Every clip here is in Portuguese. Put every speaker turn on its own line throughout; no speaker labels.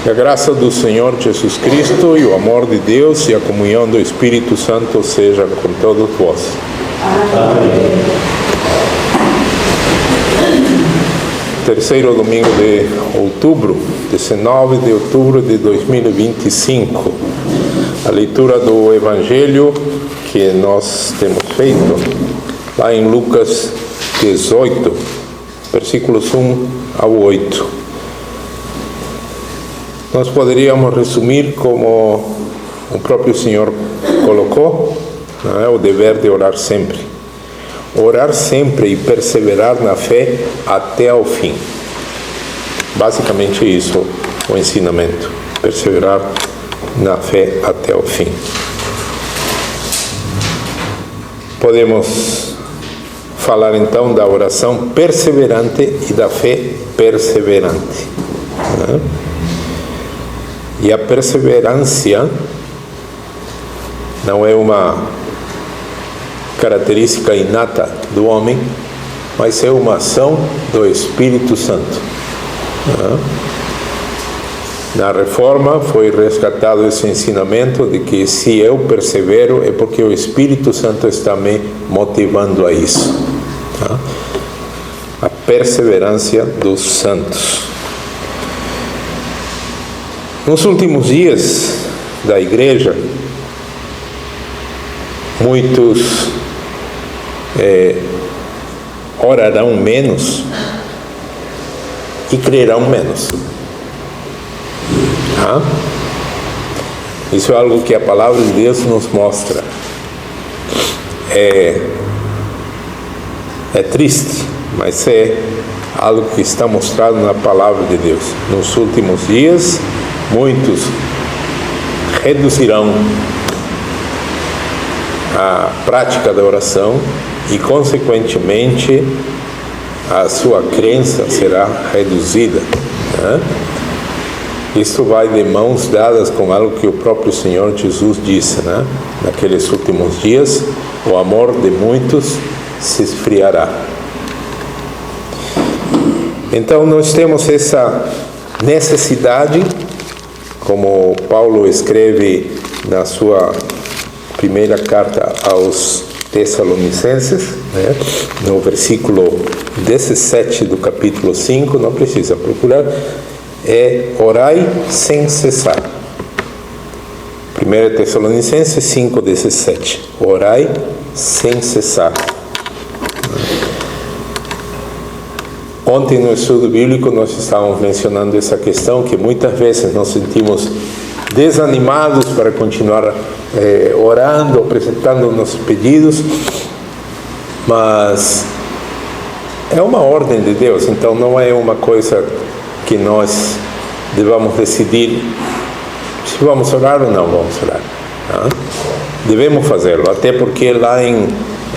Que a graça do Senhor Jesus Cristo e o amor de Deus e a comunhão do Espírito Santo seja com todos vós. Amém. Terceiro domingo de outubro, 19 de outubro de 2025. A leitura do Evangelho que nós temos feito lá em Lucas 18, versículos 1 ao 8. Nós poderíamos resumir como o próprio Senhor colocou, não é? O dever de orar sempre. Orar sempre e perseverar na fé até ao fim. Basicamente isso, o ensinamento. Perseverar na fé até ao fim. Podemos falar então da oração perseverante e da fé perseverante. Não é? E a perseverança não é uma característica inata do homem, mas é uma ação do Espírito Santo. Na Reforma foi resgatado esse ensinamento de que se eu persevero é porque o Espírito Santo está me motivando a isso. A perseverança dos santos. Nos últimos dias da igreja, muitos orarão menos e crerão menos. Isso é algo que a palavra de Deus nos mostra. É triste, mas é algo que está mostrado na palavra de Deus. Nos últimos dias, muitos reduzirão a prática da oração e, consequentemente, a sua crença será reduzida. Isto vai de mãos dadas com algo que o próprio Senhor Jesus disse, naqueles últimos dias, o amor de muitos se esfriará. Então, nós temos essa necessidade, como Paulo escreve na sua primeira carta aos Tessalonicenses, no versículo 17 do capítulo 5, não precisa procurar, é orai sem cessar. 1 Tessalonicenses 5:17, orai sem cessar. Ontem no estudo bíblico nós estávamos mencionando essa questão que muitas vezes nos sentimos desanimados para continuar orando, apresentando nossos pedidos, mas é uma ordem de Deus, então não é uma coisa que nós devamos decidir se vamos orar ou não vamos orar. Devemos fazê-lo, até porque lá em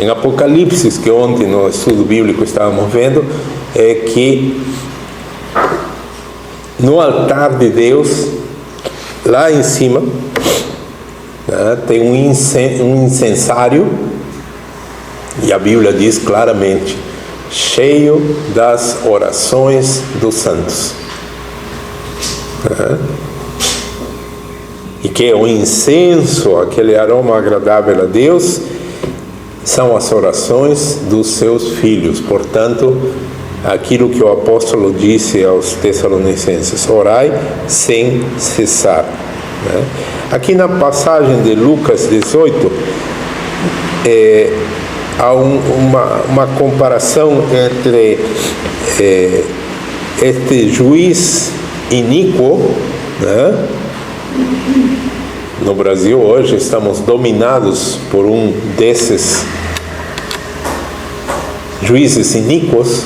Apocalipse, que ontem no estudo bíblico estávamos vendo, é que no altar de Deus, lá em cima, tem um incensário, e a Bíblia diz claramente, cheio das orações dos santos. E que o incenso, aquele aroma agradável a Deus, são as orações dos seus filhos. Portanto, aquilo que o apóstolo disse aos Tessalonicenses, orai sem cessar. Aqui na passagem de Lucas 18, há uma comparação entre este juiz iníquo, No Brasil hoje estamos dominados por um desses juízes iníquos.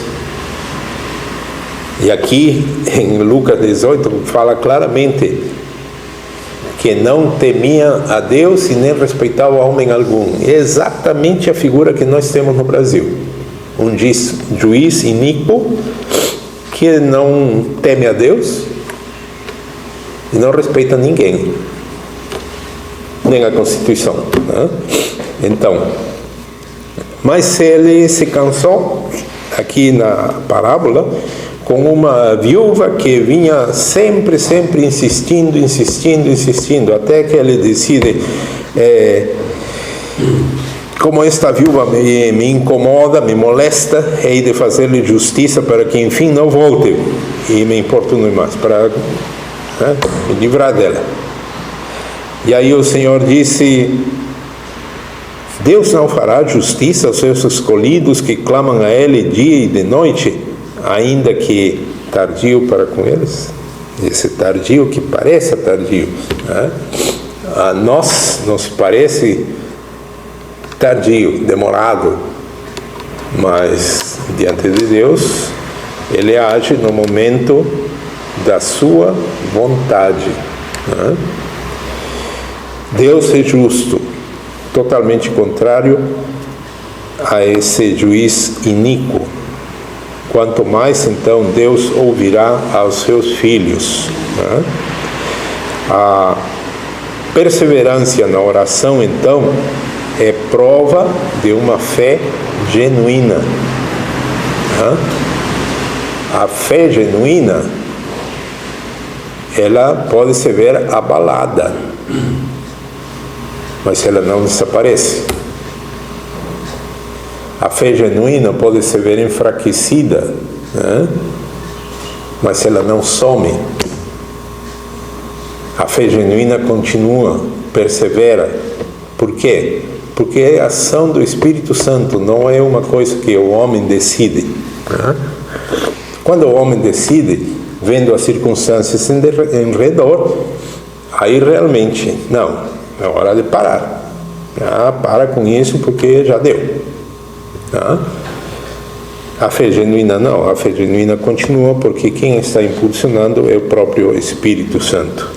E aqui em Lucas 18 fala claramente que não temia a Deus e nem respeitava homem algum. É exatamente a figura que nós temos no Brasil. Um juiz iníquo que não teme a Deus e não respeita ninguém, nem a Constituição. Então, mas ele se cansou, aqui na parábola, com uma viúva que vinha sempre insistindo, até que ele decide, como esta viúva me incomoda, me molesta, hei de fazer-lhe justiça para que enfim não volte e me importune mais, para me livrar dela. E aí o Senhor disse: Deus não fará justiça aos seus escolhidos que clamam a Ele dia e de noite, ainda que tardio para com eles? Esse tardio que parece tardio, a nós nos parece tardio, demorado, mas diante de Deus Ele age no momento da sua vontade. Deus é justo, totalmente contrário a esse juiz iníquo. Quanto mais então Deus ouvirá aos seus filhos. A perseverança na oração então é prova de uma fé genuína. A fé genuína, ela pode se ver abalada, mas ela não desaparece. A fé genuína pode se ver enfraquecida, mas ela não some. A fé genuína continua, persevera. Por quê? Porque é a ação do Espírito Santo, não é uma coisa que o homem decide. Quando o homem decide, vendo as circunstâncias em redor, aí realmente, não, é hora de parar. Para com isso porque já deu. A fé genuína não, a fé genuína continua porque quem está impulsionando é o próprio Espírito Santo.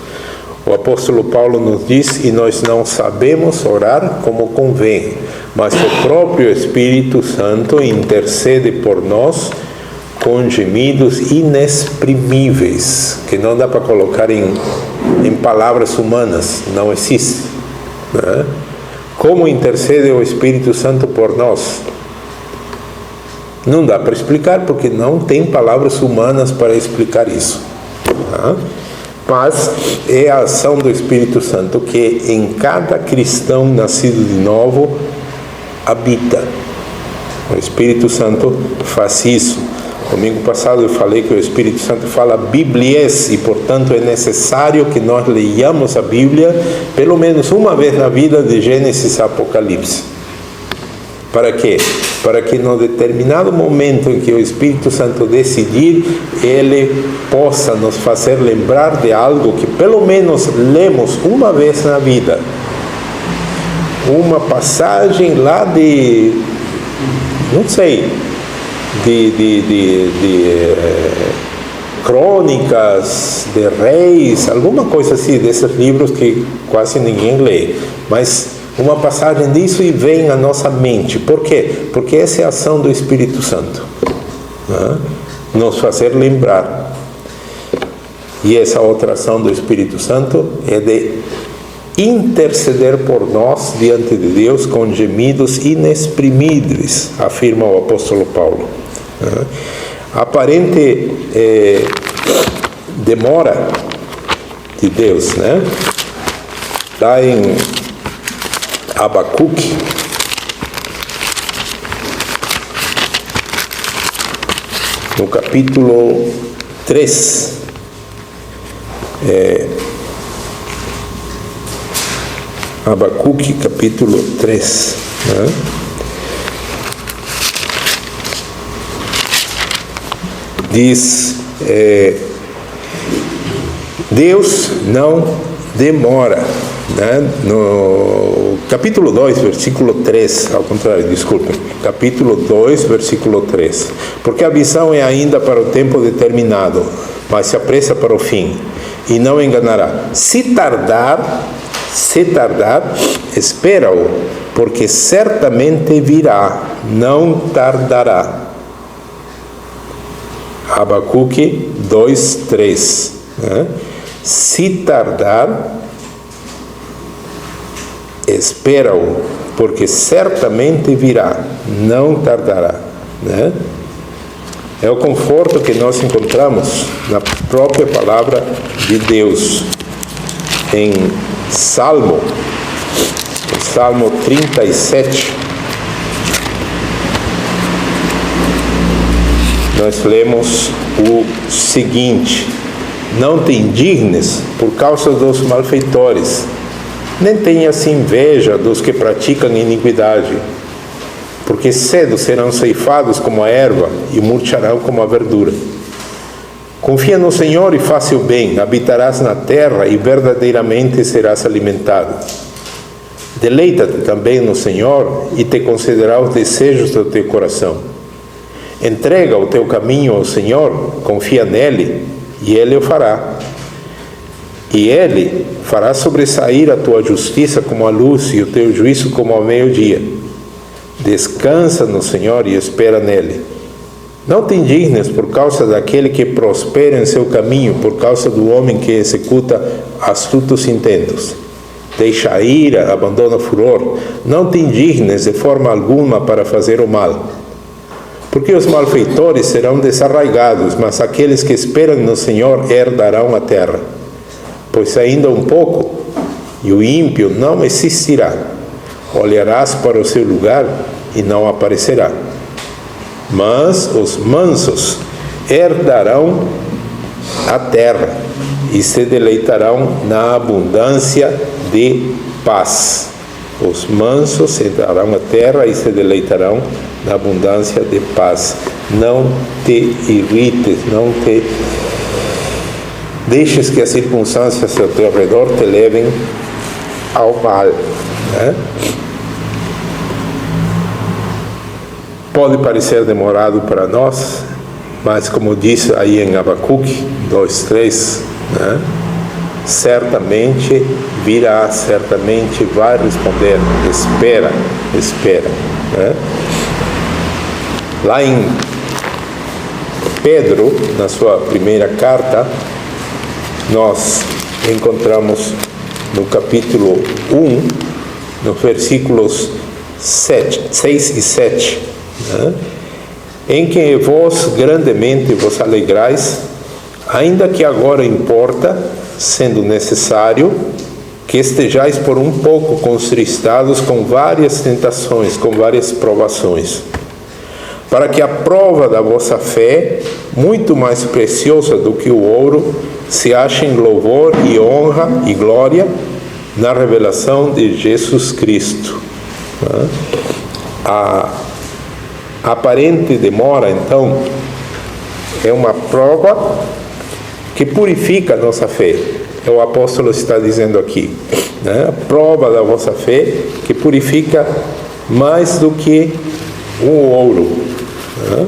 O apóstolo Paulo nos diz: e nós não sabemos orar como convém, mas o próprio Espírito Santo intercede por nós com gemidos inexprimíveis, que não dá para colocar em palavras humanas, não existe. Como intercede o Espírito Santo por nós? Não dá para explicar, porque não tem palavras humanas para explicar isso. Mas é a ação do Espírito Santo que em cada cristão nascido de novo habita. O Espírito Santo faz isso. Domingo passado eu falei que o Espírito Santo fala bibliês e, portanto, é necessário que nós leiamos a Bíblia pelo menos uma vez na vida, de Gênesis a Apocalipse. Para quê? Para que no determinado momento em que o Espírito Santo decidir, Ele possa nos fazer lembrar de algo que pelo menos lemos uma vez na vida. Uma passagem lá de, não sei, de crônicas, de reis, alguma coisa assim, desses livros que quase ninguém lê. Mas uma passagem disso e vem à nossa mente. Por quê? Porque essa é a ação do Espírito Santo. Nos fazer lembrar. E essa outra ação do Espírito Santo é de interceder por nós diante de Deus com gemidos inexprimíveis, afirma o apóstolo Paulo. Aparente demora de Deus, né? Está em Abacuque, no capítulo 3, Abacuque, capítulo 3, né? Diz, Deus não demora, né? No capítulo 2, versículo 3, ao contrário, desculpem, capítulo 2, versículo 3, porque a visão é ainda para o tempo determinado, mas se apressa para o fim, e não enganará. Se tardar, espera-o, porque certamente virá, não tardará. Abacuque 2, 3, né? Se tardar, espera-o, porque certamente virá, não tardará, né? É o conforto que nós encontramos na própria palavra de Deus. Em Salmo 37, nós lemos o seguinte: não te indignes por causa dos malfeitores, nem tenhas inveja dos que praticam iniquidade, porque cedo serão ceifados como a erva e murcharão como a verdura. Confia no Senhor e faça o bem, habitarás na terra e verdadeiramente serás alimentado. Deleita-te também no Senhor e te concederá os desejos do teu coração. Entrega o teu caminho ao Senhor, confia nele, e ele o fará. E ele fará sobressair a tua justiça como a luz e o teu juízo como ao meio-dia. Descansa no Senhor e espera nele. Não te indignes por causa daquele que prospera em seu caminho, por causa do homem que executa astutos intentos. Deixa a ira, abandona o furor. Não te indignes de forma alguma para fazer o mal. Porque os malfeitores serão desarraigados, mas aqueles que esperam no Senhor herdarão a terra. Pois ainda um pouco, e o ímpio não existirá. Olharás para o seu lugar e não aparecerá. Mas os mansos herdarão a terra e se deleitarão na abundância de paz. Os mansos herdarão a terra e se deleitarão na abundância de paz. Não te irrites, não te deixes que as circunstâncias ao teu redor te levem ao mal, né? Pode parecer demorado para nós, mas como diz aí em Abacuque 2:3, né? Certamente virá, certamente vai responder. Espera, né? Lá em Pedro, na sua primeira carta, nós encontramos no capítulo 1, nos versículos 6 e 7, né? Em que vós grandemente vos alegrais, ainda que agora importa, sendo necessário, que estejais por um pouco contristados com várias tentações, com várias provações, para que a prova da vossa fé, muito mais preciosa do que o ouro, se ache em louvor e honra e glória na revelação de Jesus Cristo. A aparente demora, então, é uma prova que purifica a nossa fé. O apóstolo está dizendo aqui, né? A prova da vossa fé que purifica mais do que o ouro, né?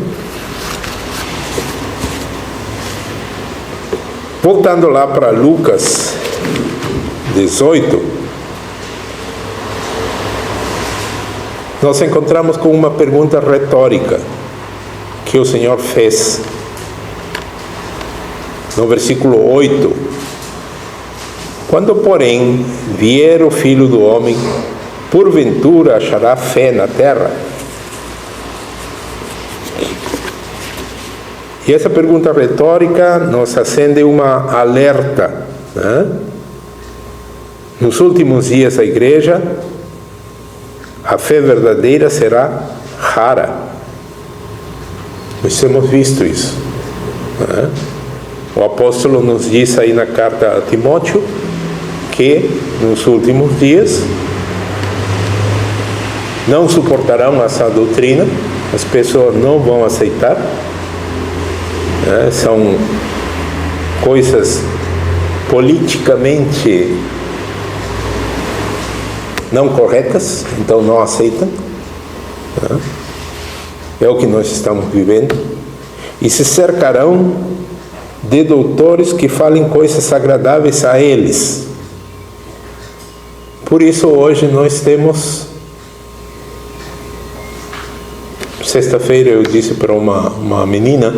Voltando lá para Lucas 18, nós encontramos com uma pergunta retórica que o Senhor fez. No versículo 8: quando, porém, vier o Filho do Homem, porventura achará fé na terra? E essa pergunta retórica nos acende uma alerta, né? Nos últimos dias da igreja, a fé verdadeira será rara. Nós temos visto isso, né? O apóstolo nos diz aí na carta a Timóteo que nos últimos dias não suportarão essa doutrina, as pessoas não vão aceitar, né? São coisas politicamente não corretas, então não aceitam, né? É o que nós estamos vivendo. E se cercarão de doutores que falem coisas agradáveis a eles. Por isso hoje nós temos, sexta-feira eu disse para uma menina,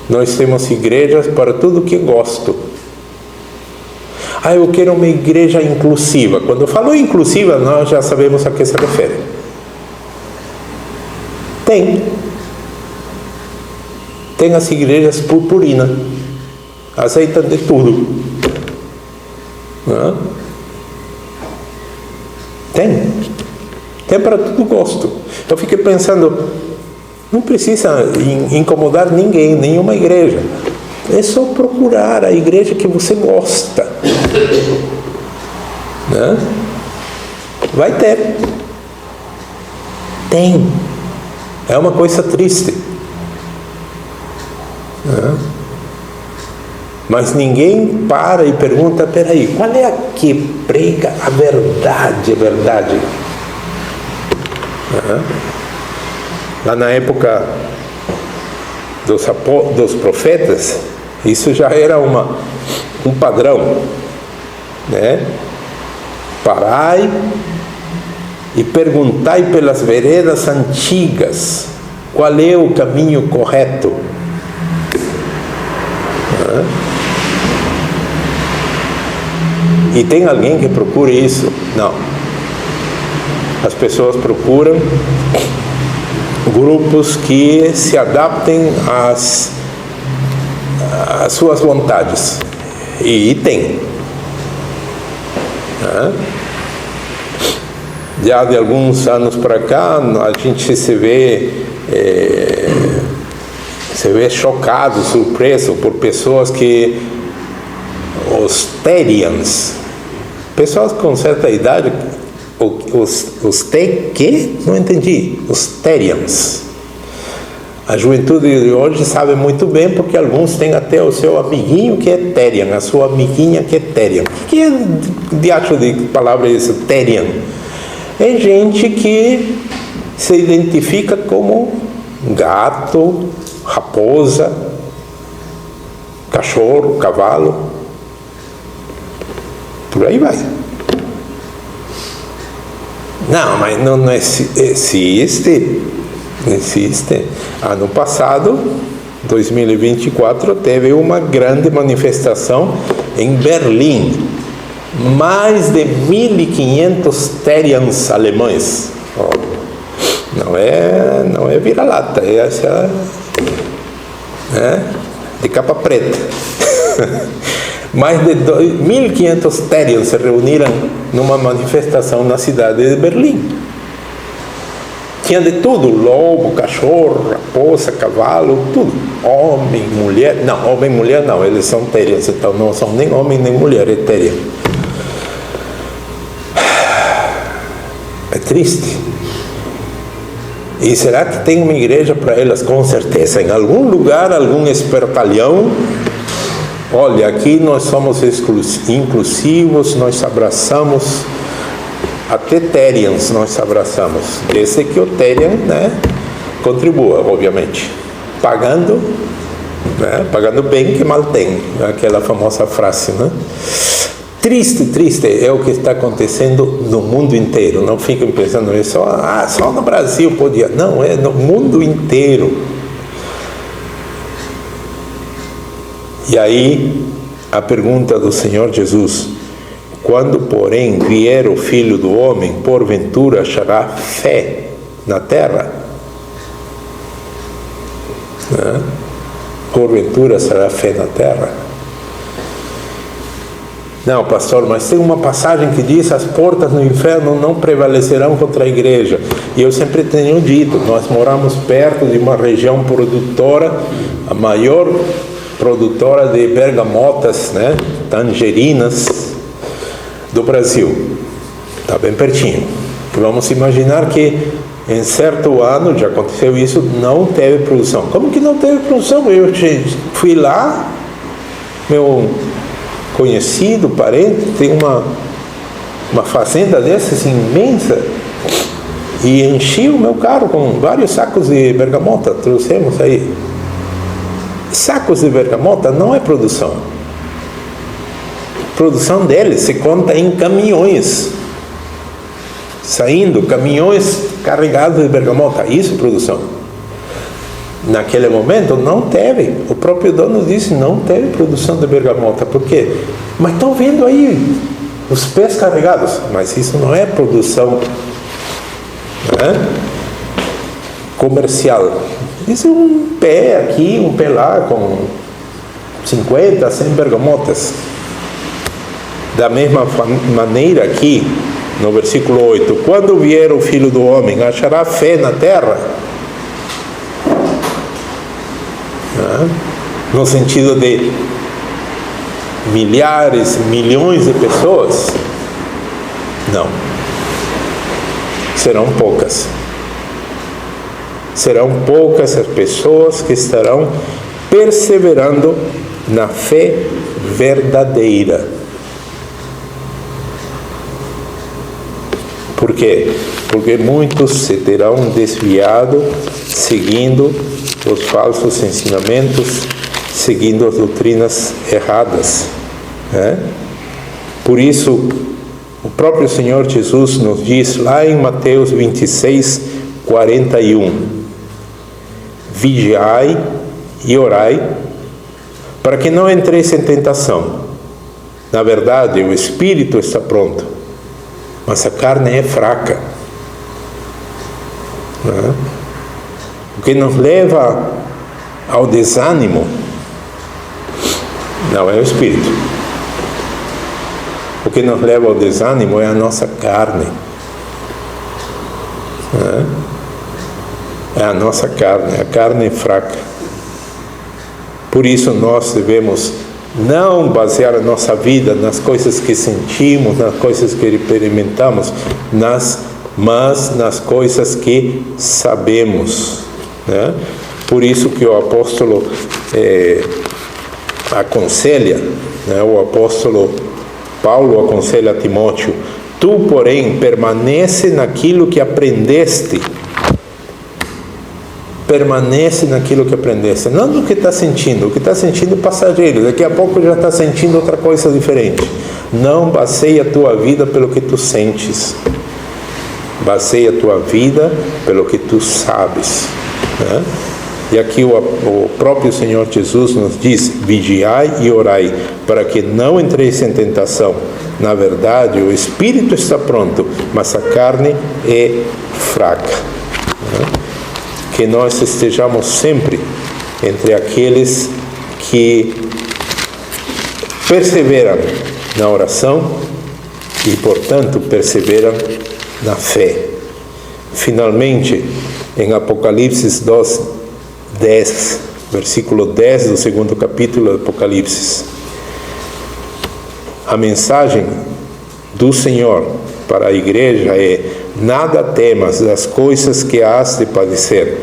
nós temos igrejas para tudo que gosto. Eu quero uma igreja inclusiva. Quando eu falo inclusiva, nós já sabemos a que se refere. Tem. tem as igrejas purpurina, aceitam de tudo. Não? Tem para todo gosto. Eu fiquei pensando, não precisa incomodar ninguém, nenhuma igreja. É só procurar a igreja que você gosta. Né? Vai ter. Tem. É uma coisa triste. Né? Mas ninguém para e pergunta, peraí, qual é a que prega a verdade, Né? Lá na época dos profetas, isso já era um padrão, né? Parai e perguntai pelas veredas antigas qual é o caminho correto. E tem alguém que procure isso? Não. As pessoas procuram grupos que se adaptem às suas vontades. E tem. Já de alguns anos para cá, a gente se vê chocado, surpreso por pessoas que, os Terians, pessoas com certa idade, não entendi, os Terians. A juventude de hoje sabe muito bem, porque alguns têm até o seu amiguinho que é Terian, a sua amiguinha que é Terian. O que é diacho de palavra isso, Terian? É gente que se identifica como gato, raposa, cachorro, cavalo. Por aí vai. Não, mas não existe. Ano passado, 2024, teve uma grande manifestação em Berlim. Mais de 1.500 Terians alemães. Não é vira-lata, é essa, de capa preta. Mais de 1.500 Terians se reuniram numa manifestação na cidade de Berlim. Tinha de tudo, lobo, cachorro, raposa, cavalo, tudo. Homem, mulher, não, homem e mulher não, eles são Terians, então não são nem homem nem mulher, é Terian. É triste. E será que tem uma igreja para elas? Com certeza. Em algum lugar, algum espertalhão. Olha, aqui nós somos inclusivos, nós abraçamos, até Terians nós abraçamos. Desde que o Terian, contribua, obviamente. Pagando bem que mal tem. Aquela famosa frase, né? Triste é o que está acontecendo no mundo inteiro. Não fiquem pensando só no Brasil podia. Não, é no mundo inteiro. E aí, a pergunta do Senhor Jesus: quando, porém, vier o Filho do Homem, porventura achará fé na terra? Porventura será fé na terra? Não, pastor, mas tem uma passagem que diz: as portas do inferno não prevalecerão contra a igreja. E eu sempre tenho dito, nós moramos perto de uma região produtora, a maior produtora de bergamotas, tangerinas do Brasil. Está bem pertinho. Vamos imaginar que em certo ano, já aconteceu isso, não teve produção. Como que não teve produção? Eu fui lá, meu conhecido, parente, tem uma fazenda dessas imensa, e enchi o meu carro com vários sacos de bergamota, trouxemos aí. Sacos de bergamota não é produção. Produção deles se conta em caminhões, saindo caminhões carregados de bergamota. Isso é produção. Naquele momento não teve. O próprio dono disse: não teve produção de bergamota. Por quê? Mas estão vendo aí os pés carregados. Mas isso não é produção comercial. Isso é um pé aqui, um pé lá, com 50, 100 bergamotas. Da mesma maneira aqui, no versículo 8, quando vier o Filho do Homem, achará fé na terra? No sentido de milhares, milhões de pessoas? Não. Serão poucas. Serão poucas as pessoas que estarão perseverando na fé verdadeira. Por quê? Porque muitos se terão desviado seguindo os falsos ensinamentos, seguindo as doutrinas erradas. Por isso, o próprio Senhor Jesus nos diz lá em Mateus 26, 41, vigiai e orai, para que não entreis em tentação. Na verdade, o espírito está pronto, mas a carne é fraca. O que nos leva ao desânimo não é o espírito. O que nos leva ao desânimo é a nossa carne. É a nossa carne, a carne é fraca. Por isso nós devemos não basear a nossa vida nas coisas que sentimos, nas coisas que experimentamos, mas nas coisas que sabemos. Por isso que o apóstolo aconselha, o apóstolo Paulo aconselha a Timóteo: tu, porém, permanece naquilo que aprendeste. Permanece naquilo que aprendeste, não no que está sentindo. O que está sentindo é passageiro, daqui a pouco já está sentindo outra coisa diferente. Não baseia a tua vida pelo que tu sentes, baseia a tua vida pelo que tu sabes. E aqui o próprio Senhor Jesus nos diz: vigiai e orai, para que não entreis em tentação. Na verdade, o espírito está pronto, mas a carne é fraca. Que nós estejamos sempre entre aqueles que perseveram na oração e, portanto, perseveram na fé. Finalmente, em Apocalipse 10, versículo 10 do segundo capítulo do Apocalipse, a mensagem do Senhor para a igreja é: nada temas das coisas que hás de padecer.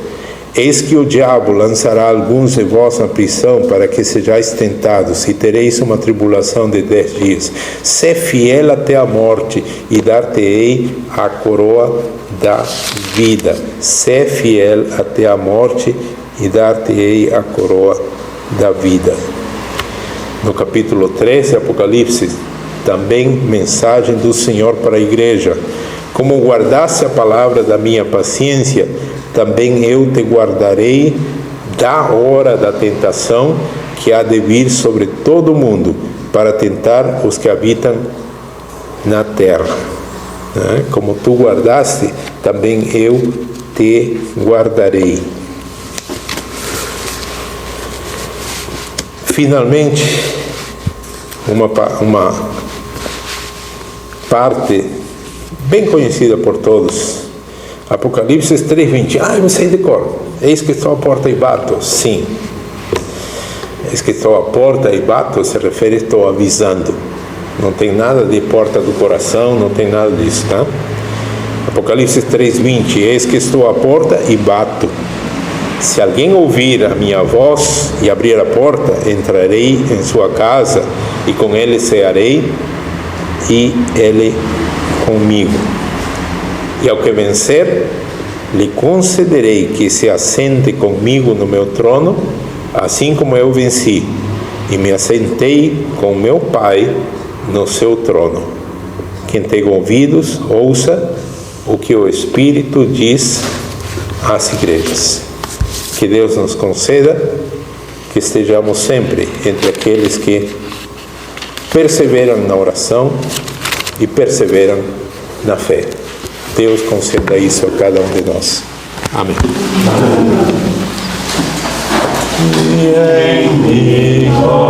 Eis que o diabo lançará alguns de vós na prisão, para que sejais tentados, e tereis uma tribulação de 10 dias. Sê fiel até a morte, e dar-te-ei a coroa da vida. Sê fiel até a morte, e dar-te-ei a coroa da vida. No capítulo 13, Apocalipse, também mensagem do Senhor para a igreja: como guardaste a palavra da minha paciência, também eu te guardarei da hora da tentação que há de vir sobre todo o mundo, para tentar os que habitam na terra. Como tu guardaste, também eu te guardarei. Finalmente, uma parte bem conhecida por todos, Apocalipse 3:20. Você é de cor. Eis que estou à porta e bato. Sim. Eis que estou à porta e bato se refere, estou avisando. Não tem nada de porta do coração, não tem nada disso, tá? Apocalipse 3:20. Eis que estou à porta e bato. Se alguém ouvir a minha voz e abrir a porta, entrarei em sua casa e com ele cearei e ele comigo. E ao que vencer, lhe concederei que se assente comigo no meu trono, assim como eu venci e me assentei com meu Pai no seu trono. Quem tem ouvidos, ouça o que o Espírito diz às igrejas. Que Deus nos conceda que estejamos sempre entre aqueles que perseveram na oração e perseveram na fé. Deus conceda isso a cada um de nós. Amém.
em mim.